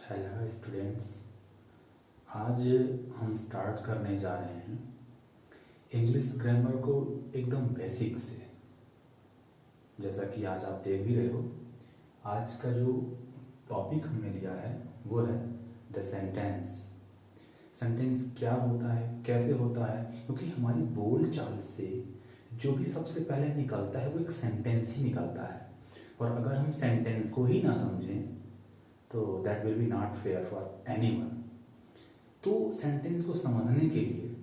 Hello students. आज हम start करने जा रहे हैं इंग्लिश ग्रामर को एकदम बेसिक से। जैसा कि आज आप देख भी रहे हो, आज का जो टॉपिक हमने लिया है वो है द सेंटेंस। सेंटेंस क्या होता है, कैसे होता है, क्योंकि हमारी बोल चाल से जो भी सबसे पहले निकलता है वो एक सेंटेंस ही निकलता है। और अगर हम सेंटेंस को ही ना समझें तो that will be not fair for anyone. तो सेंटेंस को समझने के लिए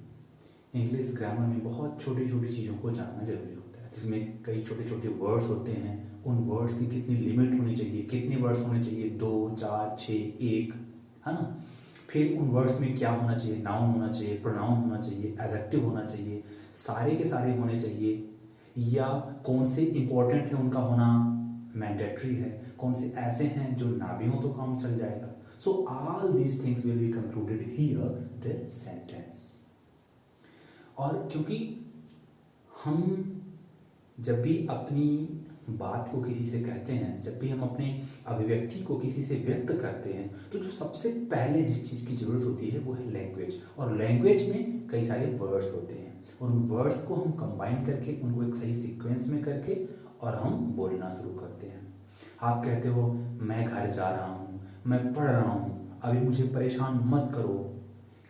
इंग्लिश ग्रामर में बहुत छोटी छोटी चीज़ों को जानना जरूरी होता है, जिसमें कई छोटे छोटे वर्ड्स होते हैं। उन वर्ड्स की कितनी लिमिट होनी चाहिए, कितने वर्ड्स होने चाहिए, 2, 4, 6, 1, है ना। फिर उन वर्ड्स में क्या होना चाहिए, नाउन होना चाहिए, प्रोनाउन होना चाहिए, एडजेक्टिव होना चाहिए, सारे के सारे होने चाहिए, या कौन से इंपॉर्टेंट है उनका होना मैंडेटरी है, कौन से ऐसे हैं जो ना भी हो तो काम चल जाएगा। सो all these things will be concluded here the sentence. और क्योंकि हम जब भी अपनी बात को किसी से कहते हैं, जब भी हम अपने अभिव्यक्ति को किसी से व्यक्त करते हैं, तो जो सबसे पहले जिस चीज़ की ज़रूरत होती है वो है लैंग्वेज। और लैंग्वेज में कई सारे वर्ड्स होते हैं और उन वर्ड्स को हम कंबाइन करके उनको एक सही सीक्वेंस में करके और हम बोलना शुरू करते हैं। आप कहते हो मैं घर जा रहा हूँ, मैं पढ़ रहा हूँ, अभी मुझे परेशान मत करो,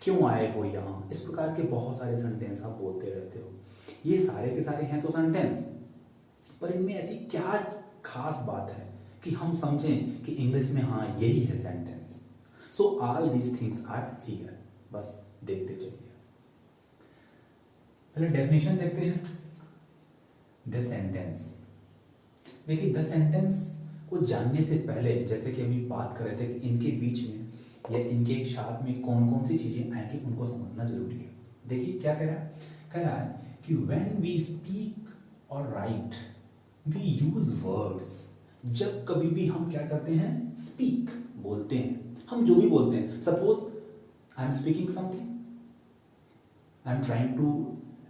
क्यों आए हो यहाँ। इस प्रकार के बहुत सारे सेंटेंस आप बोलते रहते हो। ये सारे के सारे हैं तो सेंटेंस, पर इनमें ऐसी क्या खास बात है कि हम समझें कि इंग्लिश में हाँ यही है sentence. So all these things are here. बस देखते चलिए। पहले डेफिनेशन देखते हैं। The sentence. देखिए, द सेंटेंस को जानने से पहले, जैसे कि अभी बात कर रहे थे कि इनके बीच में या इनके साथ में कौन कौन सी चीजें आएंगी, उनको समझना जरूरी है। देखिए क्या कह रहा है कि व्हेन वी स्पीक और राइट वी यूज वर्ड्स। जब कभी भी हम क्या करते हैं, स्पीक, बोलते हैं। हम जो भी बोलते हैं, suppose I am speaking something, I am trying to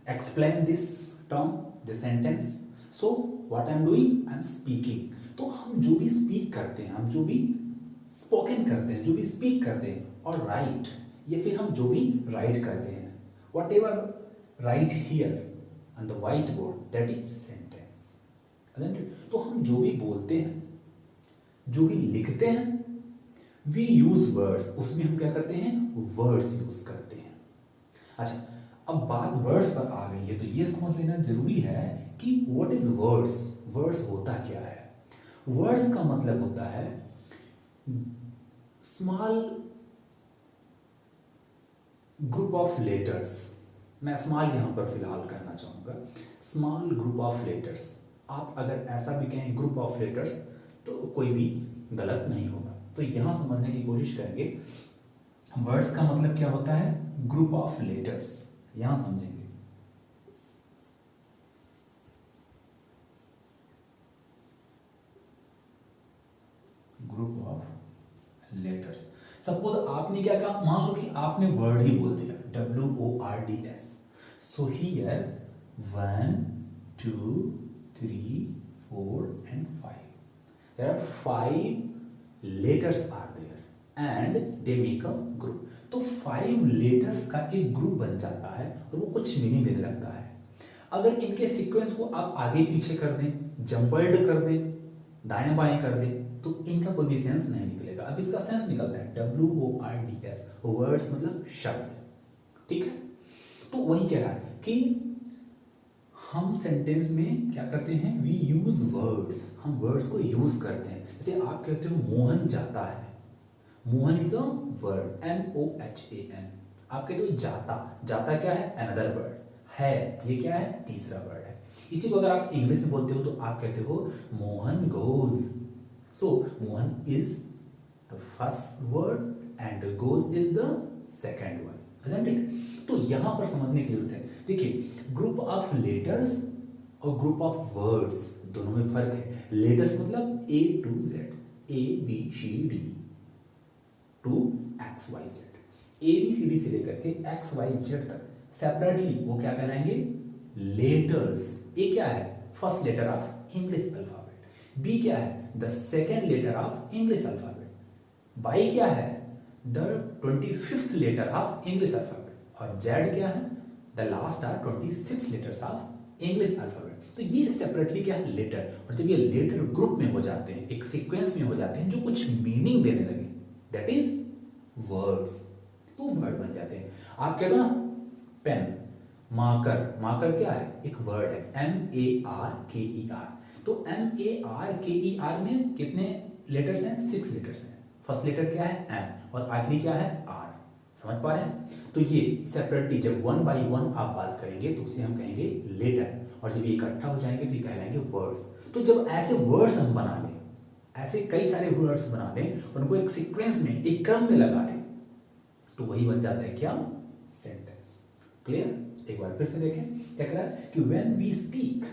explain this term, this sentence, so what I am doing, I am speaking. तो हम जो भी स्पीक करते हैं, हम जो भी स्पोकन करते हैं, जो भी स्पीक करते हैं, और राइट, या फिर हम जो भी राइट करते हैं, what ever right here on the white board, that is sentence. तो हम जो भी बोलते हैं, जो भी लिखते हैं, वी यूज वर्ड्स, उसमें हम क्या करते हैं, वर्ड्स यूज करते हैं। अच्छा, अब बात वर्ड्स पर आ गई है तो ये समझ लेना जरूरी है कि व्हाट इज वर्ड्स। वर्ड्स होता क्या है। वर्ड्स का मतलब होता है स्मॉल ग्रुप ऑफ लेटर्स। मैं स्मॉल यहां पर फिलहाल कहना चाहूंगा, स्मॉल ग्रुप ऑफ लेटर्स। आप अगर ऐसा भी कहें ग्रुप ऑफ लेटर्स तो कोई भी गलत नहीं होगा। तो यहां समझने की कोशिश करेंगे वर्ड्स का मतलब क्या होता है, ग्रुप ऑफ लेटर्स। यहां समझेंगे। Group of letters. सपोज आपने क्या कहा, मान लो कि आपने वर्ड ही बोल दिया, WORDS। So here 1, 2, 3, 4 and 5. There are 5 letters are there and they make a group. तो 5 लेटर्स का एक ग्रुप बन जाता है और वो कुछ मीनिंग देने लगता है। अगर इनके सीक्वेंस को आप आगे पीछे कर दें, जंबल्ड कर दें, दाएं बाएं कर दें, तो इनका कोई भी सेंस नहीं निकलेगा। अब इसका सेंस निकलता है WORDS, वर्ड्स मतलब शब्द, ठीक है। तो वही कह रहा है कि हम सेंटेंस में क्या करते हैं, वी यूज वर्ड्स, हम वर्ड्स को यूज करते हैं। जैसे आप कहते हो मोहन जाता है, Mohan is a word, MOHAN। आप कहते हो जाता, जाता क्या है, अनदर वर्ड है, ये क्या है, तीसरा वर्ड है। इसी को अगर आप इंग्लिश में बोलते हो तो आप कहते हो Mohan goes. So Mohan is the first word and goes is the second word, isn't it? तो यहां पर समझने की जरूरत है। देखिए, ग्रुप ऑफ लेटर्स और ग्रुप ऑफ वर्ड्स दोनों में फर्क है। लेटर्स मतलब A to Z, ABCD to XYZ, ABCD से लेकर के XYZ तक सेपरेटली वो क्या कहलाएंगे, लेटर्स। ए क्या है, first letter of English alphabet, B क्या है, the second letter of English alphabet, Y क्या है? The 25th letter of English alphabet, और जेड क्या है? The last are 26 letters of English alphabet. तो ये सेपरेटली क्या है? लेटर। और जब ये लेटर ग्रुप में हो जाते हैं, एक सीक्वेंस में हो जाते हैं जो कुछ मीनिंग देने लगे, दैट इज वर्ड्स, तो वर्ड बन जाते हैं। आप कहते हो ना पेन, मार्कर, मार्कर क्या है? एक वर्ड है, MARKER। तो MARKER में कितने लेटर्स हैं? 6 लेटर्स हैं। फर्स्ट लेटर क्या है? M, और आखिरी क्या है? R। समझ पा रहे हैं? तो ये सेपरेटली जब 1 बाई 1 आप बात करेंगे तो उसे हम कहेंगे लेटर, और जब ये इकट्ठा हो जाएंगे तो ये कहलाएंगे वर्ड्स। तो जब ऐसे वर्ड्स हम बना लें, ऐसे कई सारे वर्ड्स बना लें, उनको एक सीक्वेंस में, एक क्रम में लगा लें, तो वही बन जाता है क्या? सेंटेंस। क्लियर? एक बार फिर से देखें क्या कह रहा है कि व्हेन वी स्पीक,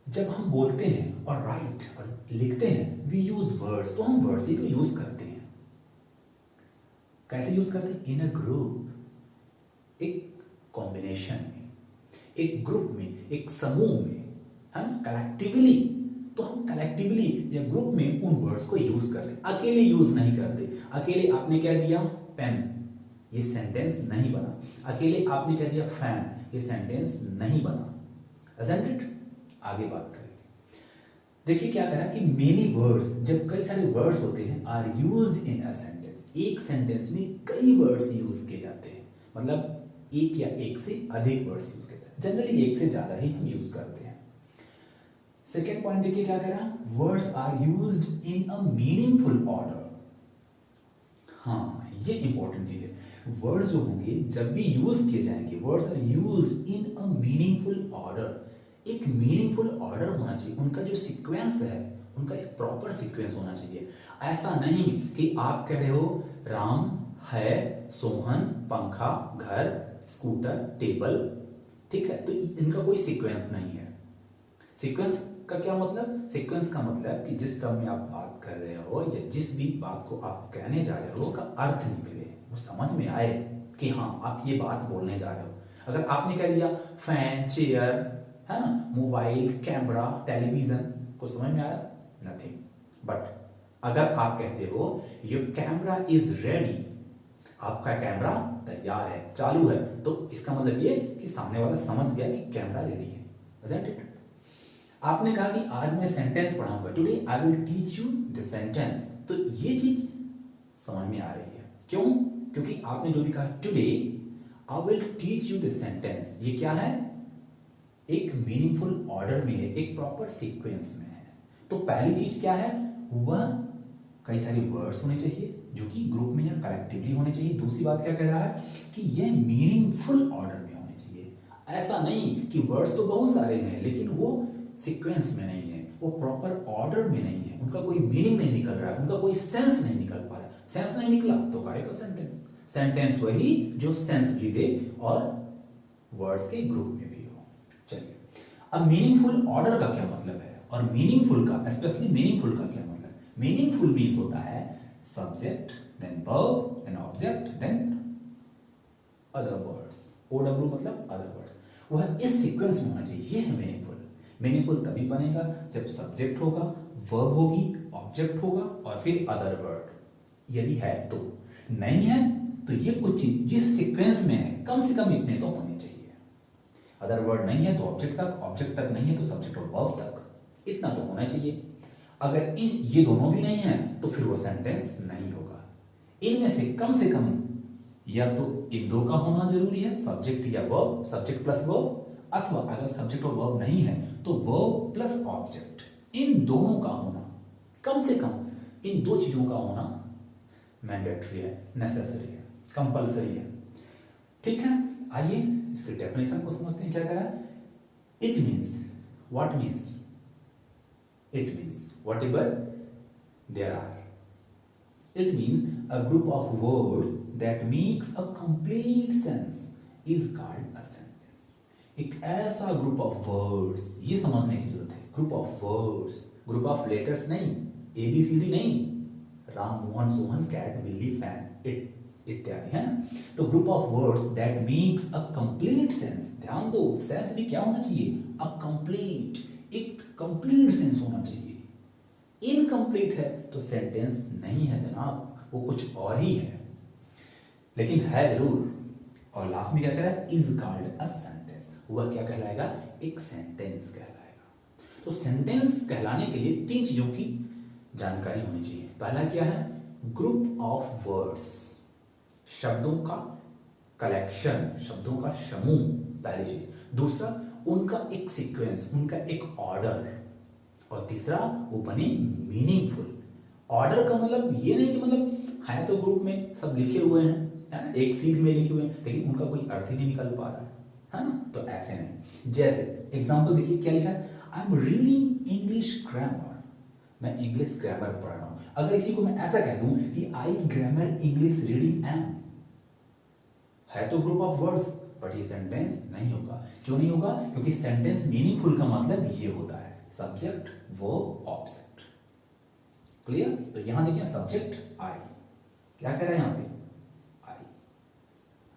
जब हम बोलते हैं और राइट और लिखते हैं, वी यूज वर्ड्स, तो हम वर्ड्स ही तो यूज करते हैं। कैसे यूज करते हैं? इन अ ग्रुप, एक कॉम्बिनेशन में, एक ग्रुप में, एक समूह में, है ना, कलेक्टिवली। तो हम कलेक्टिवली या ग्रुप में उन वर्ड्स को यूज करते हैं, अकेले यूज नहीं करते। अकेले आपने कह दिया पेन, ये सेंटेंस नहीं बना। अकेले आपने कह दिया फैन, ये सेंटेंस नहीं बना। Isn't it? आगे बात करेंगे। देखिए क्या कह रहा है कि मेनी वर्ड्स, जब कई सारे वर्ड्स होते हैं, are used in a sentence, एक सेंटेंस में कई वर्ड्स यूज किए जाते हैं, मतलब एक या एक से अधिक वर्ड्स यूज किए जाते हैं। जनरली एक से ज्यादा ही हम यूज करते हैं। सेकेंड पॉइंट देखिए क्या कह रहा है, words are used in a meaningful order. हाँ, ये इंपॉर्टेंट चीज है। वर्ड्स जो होंगे जब भी यूज किए जाएंगे, words are used in a meaningful order. एक मीनिंगफुल ऑर्डर होना चाहिए, उनका जो सीक्वेंस है, उनका एक प्रॉपर सीक्वेंस होना चाहिए। ऐसा नहीं कि आप कह रहे हो राम है, सोहन, पंखा, घर, स्कूटर, टेबल, ठीक है, तो इनका कोई सीक्वेंस नहीं है। सीक्वेंस का क्या मतलब? सीक्वेंस का मतलब कि जिस टर्म में आप बात कर रहे हो या जिस भी बात को आप कहने जा रहे हो, उसका अर्थ निकले, वो समझ में आए कि हाँ आप ये बात बोलने जा रहे हो। अगर आपने कह दिया फैन, चेयर, है ना, मोबाइल, कैमरा, टेलीविजन, को समझ में आया? नथिंग। बट अगर आप कहते हो योर कैमरा इज रेडी, आपका कैमरा तैयार है, चालू है, तो इसका मतलब ये कि सामने वाला समझ गया कि कैमरा रेडी है। Isn't it? आपने कहा कि आज मैं सेंटेंस पढ़ाऊंगा, today I will teach you the sentence, तो ये चीज समझ में आ रही है। क्यों? क्योंकि आपने जो भी कहा today I will teach you the sentence, ये क्या है? एक मीनिंगफुल ऑर्डर में है, एक प्रॉपर सीक्वेंस में है। तो पहली चीज क्या है? वह कई सारे वर्ड्स होने चाहिए जो कि ग्रुप में या कलेक्टिवली होने चाहिए। दूसरी बात क्या कह रहा है कि यह मीनिंगफुल ऑर्डर में होने चाहिए। ऐसा नहीं कि वर्ड्स तो बहुत सारे हैं लेकिन वो सीक्वेंस में नहीं है, वो प्रॉपर ऑर्डर में नहीं है, उनका कोई मीनिंग नहीं निकल रहा है, उनका कोई सेंस नहीं निकल पा रहा है। सेंस नहीं निकला तो काहे का सेंटेंस? सेंटेंस वही जो सेंस भी दे और वर्ड्स के ग्रुप में भी हो। चलिए, अब मीनिंगफुल ऑर्डर का क्या मतलब है और मीनिंगफुल का, स्पेशली मीनिंगफुल का क्या मतलब? मीनिंगफुल मीन्स होता है subject, then verb, then object, then other words. OW मतलब अदर वर्ड। वह इस सीक्वेंस में होना चाहिए, ये है मीनिंगफुल। मीनिंगफुल तभी बनेगा जब सब्जेक्ट होगा, वर्ब होगी, ऑब्जेक्ट होगा और फिर अदर वर्ड। यदि है तो, नहीं है तो ये कुछ चीज जिस सीक्वेंस में है कम से कम इतने तो होने चाहिए। अदर वर्ड नहीं है तो ऑब्जेक्ट तक, ऑब्जेक्ट तक नहीं है तो सब्जेक्ट और वर्ब तक, इतना तो होना चाहिए। अगर ये दोनों भी नहीं है तो फिर वो सेंटेंस नहीं होगा। इनमें से कम या तो इन दो का होना जरूरी है, सब्जेक्ट या वर्ब, सब्जेक्ट प्लस वर्ब, अथवा अगर सब्जेक्ट और वर्ब नहीं है तो वर्ब प्लस ऑब्जेक्ट, इन दोनों का होना, कम से कम इन दो चीजों का होना मैंडेटरी है, नेसेसरी है, कंपलसरी है। ठीक है, आइए इसके डेफिनेशन को समझते हैं। क्या कह रहा है? It means, what means? It means whatever there are. It means a group of words that makes a complete sense is called a sentence. एक ऐसा ग्रुप ऑफ वर्ड्स, ये समझने की जरूरत है। Group of words, group of letters नहीं, ABCD नहीं, Ram, Mohan, Sohan, cat, बिल्ली, फैन, इट इत्यादि, है ना। तो group of words that makes a complete sense. ध्यान दो, सेंस भी क्या होना चाहिए? अ कंप्लीट, एक कंप्लीट सेंस होना चाहिए। इनकम्प्लीट है तो सेंटेंस नहीं है जनाब, वो कुछ और ही है, लेकिन है जरूर। और लास्ट में क्या कह रहा है, इज कॉल्ड अ सेंटेंस, वह क्या कहलाएगा, एक सेंटेंस कहलाएगा। तो सेंटेंस कहलाने के लिए 3 चीजों की जानकारी होनी चाहिए। पहला क्या है, ग्रुप ऑफ वर्ड्स, शब्दों का कलेक्शन, शब्दों का समूह, पहली चीज। दूसरा, उनका एक सीक्वेंस, उनका एक ऑर्डर। और तीसरा, वो बने मीनिंगफुल। ऑर्डर का मतलब ये नहीं कि मतलब है तो ग्रुप में सब लिखे हुए हैं, है ना, एक सीध में लिखे हुए हैं, लेकिन उनका कोई अर्थ ही नहीं निकल पा रहा है ना, तो ऐसे नहीं। जैसे एग्जांपल देखिए क्या लिखा है, I am reading English grammar, मैं इंग्लिश ग्रामर पढ़ रहा हूं। अगर इसी को मैं ऐसा कह दूं कि आई ग्रामर इंग्लिश रीडिंग एम, है तो ग्रुप ऑफ वर्ड्स, बट ये सेंटेंस नहीं होगा। क्यों नहीं होगा, क्योंकि सेंटेंस मीनिंगफुल का मतलब ये होता है सब्जेक्ट, वर्ब, ऑब्जेक्ट। क्लियर? तो यहां देखिए सब्जेक्ट आई, क्या कह रहा है यहां पे,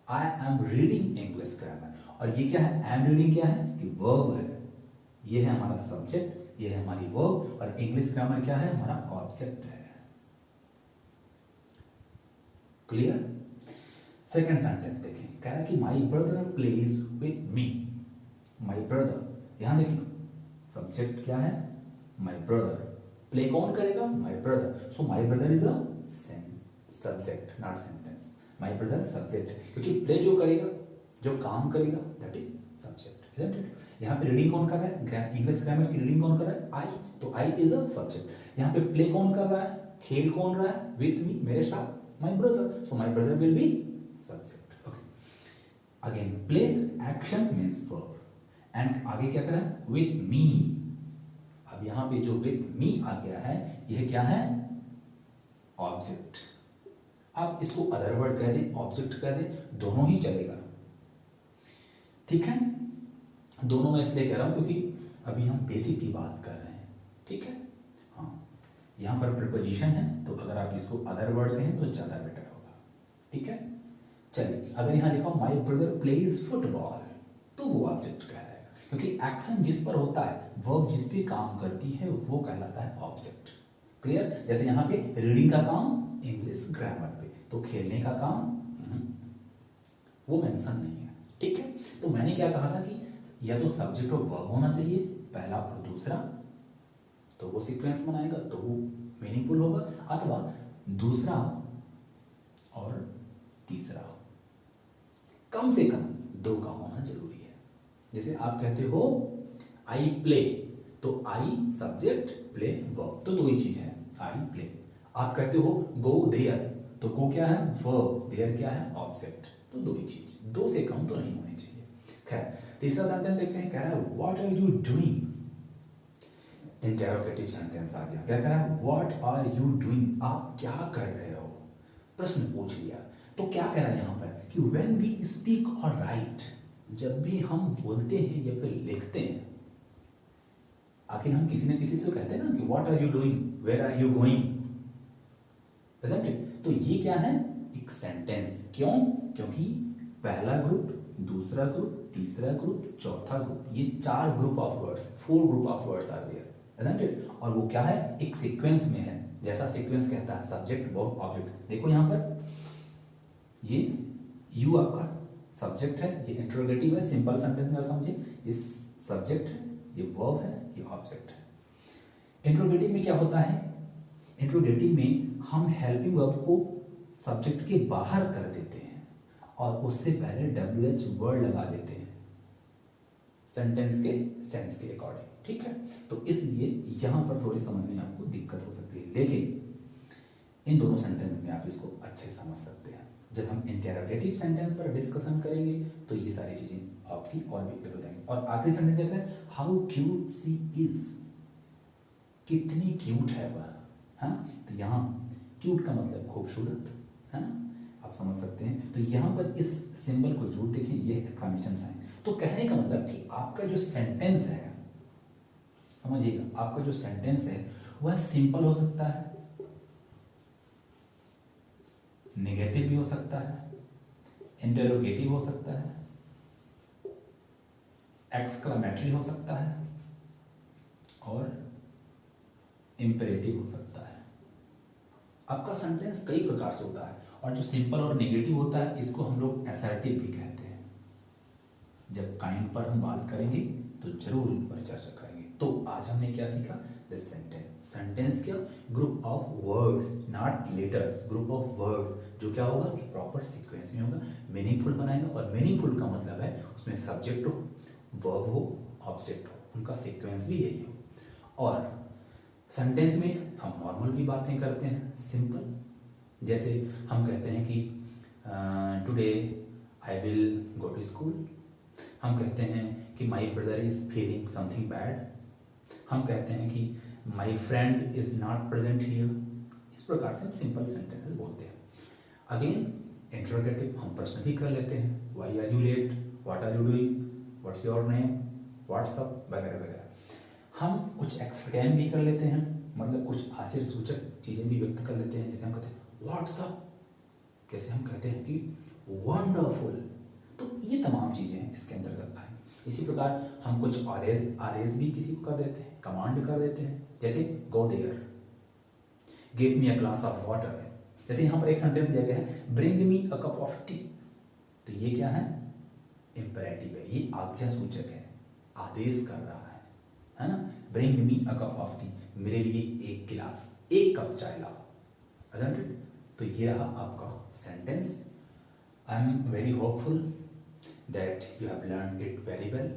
I am reading English grammar, और ये क्या है, आई एम रीडिंग क्या है, इसकी वर्ब है, ये है हमारा सब्जेक्ट, ये है हमारी वर्ब, और इंग्लिश ग्रामर क्या है, हमारा ऑब्जेक्ट है। क्लियर? सेकंड सेंटेंस देखें, कह रहा है कि my brother plays with me, my brother, यहां देखिए सब्जेक्ट क्या है, माई ब्रदर, प्ले कौन करेगा, my brother, so my brother is a subject, not sentence. My brother subject, क्योंकि प्ले जो करेगा, जो काम करेगा, that is subject, isn't it? यहाँ पे रीडिंग कौन कर रहा है, इंग्लिश ग्रामर की रीडिंग कौन कर रहा है, आई, तो आई इज अ सब्जेक्ट। यहाँ पे प्ले कौन कर रहा है, खेल कौन रहा है, विथ मी, मेरे साथ, my brother, so my brother will be subject. Okay, again play action means verb, and आगे क्या कर रहा है, विथ मी। अब यहाँ पे जो विथ मी आ गया है, यह क्या है, ऑब्जेक्ट। आप इसको अदर वर्ड कह दें, ऑब्जेक्ट कह दें, दोनों ही चलेगा, ठीक है। दोनों में इसलिए कह रहा हूं क्योंकि अभी हम बेसिक की बात कर रहे हैं, ठीक है। हाँ, यहां पर प्रीपोजिशन है, तो अगर आप इसको अदर वर्ड कहें तो ज्यादा बेटर होगा, ठीक है। चलिए, अगर यहां लिखा माय ब्रदर प्लेज फुटबॉल, तो वो ऑब्जेक्ट कहलाएगा, क्योंकि एक्शन जिस पर होता है, वर्ब जिस पे काम करती है, वो कहलाता है ऑब्जेक्ट। क्लियर? जैसे यहाँ पे रीडिंग का काम इंग्लिश ग्रामर पे, तो खेलने का काम वो मेंशन नहीं है, ठीक है। तो मैंने क्या कहा था कि या तो सब्जेक्ट और वर्ब होना चाहिए, पहला और दूसरा, तो वो सीक्वेंस बनाएगा, तो वो मीनिंगफुल होगा, अथवा दूसरा और तीसरा, कम से कम 2 का होना जरूरी है। जैसे आप कहते हो आई प्ले, तो आई सब्जेक्ट, प्ले वर्ब, तो 2 ही चीज है, आई प्ले। आप कहते हो गो देयर, तो गो क्या है, वर्ब, देयर क्या है, ऑब्जेक्ट, तो 2 ही चीज, 2 से कम तो नहीं होनी चाहिए। खैर, तीसरा सेंटेंस देखते हैं, कह रहा है what are you doing, interrogative sentence आ गया। क्या कह रहा है, व्हाट आर यू डूइंग, आप क्या कर रहे हो, प्रश्न पूछ लिया। तो क्या कह रहा है यहां पर कि व्हेन वी स्पीक और राइट, जब भी हम बोलते हैं या फिर लिखते हैं, आखिर हम किसी न किसी तो कहते हैं ना कि what are you doing, where are you going, isn't it? तो ये क्या है, एक सेंटेंस। क्यों? क्योंकि पहला ग्रुप, दूसरा ग्रुप, तीसरा ग्रुप, चौथा ग्रुप, ये 4 group of words, 4 group of words are there, isn't it? और वो क्या है, एक सीक्वेंस में है, जैसा सीक्वेंस कहता है सब्जेक्ट, वर्ब, ऑब्जेक्ट। देखो यहां पर ये यू आपका सब्जेक्ट है, ये इंटरोगेटिव है, सिंपल सेंटेंस में समझे, ये सब्जेक्ट है, ये वर्ब है, ये ऑब्जेक्ट है। इंटरोगेटिव में क्या होता है, इंटरोगेटिव में हम हेल्पिंग वर्ब को सब्जेक्ट के बाहर कर देते हैं और उससे पहले WH वर्ड लगा देते हैं सेंटेंस के सेंस के अकॉर्डिंग, ठीक है। तो इसलिए यहां पर थोड़ी समझने में आपको दिक्कत हो सकती है, लेकिन इन दोनों सेंटेंस में आप इसको अच्छे समझ सकते हैं। जब हम इंटेरोगेटिव सेंटेंस पर डिस्कशन करेंगे तो ये सारी चीजें आपकी और भी क्लियर हो जाएंगी। और आखिरी सेंटेंस देख रहे हैं, हाउ क्यूट सी इज, कितनी क्यूट है वह, है ना। तो यहाँ क्यूट का मतलब खूबसूरत, है ना, आप समझ सकते हैं। तो यहाँ पर इस सिंबल को जरूर देखें, ये एक्सक्लेमेशन साइन। तो कहने का मतलब कि आपका जो सेंटेंस है, समझिएगा, आपका जो सेंटेंस है वह सिंपल हो सकता है, नेगेटिव भी हो सकता है, इंटेरोगेटिव हो सकता है, एक्सक्लेमेटरी हो सकता है, और इम्पेरेटिव हो सकता है। आपका सेंटेंस कई प्रकार से होता है, और जो सिंपल और नेगेटिव होता है इसको हम लोग असर्टिव भी कहते हैं। जब काइंड पर हम बात करेंगे तो जरूर इन पर चर्चा करेंगे। तो आज हमने क्या सीखा? The sentence. सेंटेंस क्या? Group of words, not letters, group of words जो क्या होगा, एक प्रॉपर सीक्वेंस में होगा, मीनिंगफुल बनाएगा। और मीनिंगफुल का मतलब है उसमें सब्जेक्ट हो, वर्ब हो, ऑब्जेक्ट हो, उनका सीक्वेंस भी यही हो। और सेंटेंस में हम नॉर्मल भी बातें करते हैं, सिंपल, जैसे हम कहते हैं कि today I will go to school. हम कहते हैं कि my brother is feeling something bad. हम कहते हैं कि my friend is not present here. इस प्रकार से हम सिंपल सेंटेंसेस बोलते हैं। अगेन इंटरोगेटिव हम प्रश्न भी कर लेते हैं, why are you late, what are you doing, what's your name, what's up वगैरह वगैरह। हम कुछ एक्सक्लेम भी कर लेते हैं, मतलब कुछ आश्चर्यसूचक चीज़ें भी व्यक्त कर लेते हैं, जैसे हम कहते हैं व्हाट्सअप, कैसे हम कहते हैं कि वंडरफुल। तो ये तमाम चीज़ें इसके अंतर्गत आए। इसी प्रकार हम कुछ आदेश भी किसी को कर देते हैं, कमांड कर देते हैं, जैसे go there, give me a glass of water. जैसे यहाँ पर एक सेंटेंस दिया गया है, bring me a cup of tea. तो ये क्या है? इंपेरेटिव है, ये आज्ञा सूचक है, आदेश कर रहा है ना। Bring me a cup of T, मेरे लिए एक गिलास, एक कप चाय लाओ। तो ये रहा आपका sentence. I am very hopeful that you have learned it very well,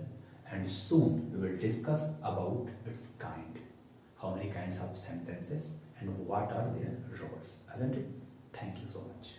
and soon we will discuss about its kind, how many kinds of sentences and what are their roles, isn't it? Thank you so much.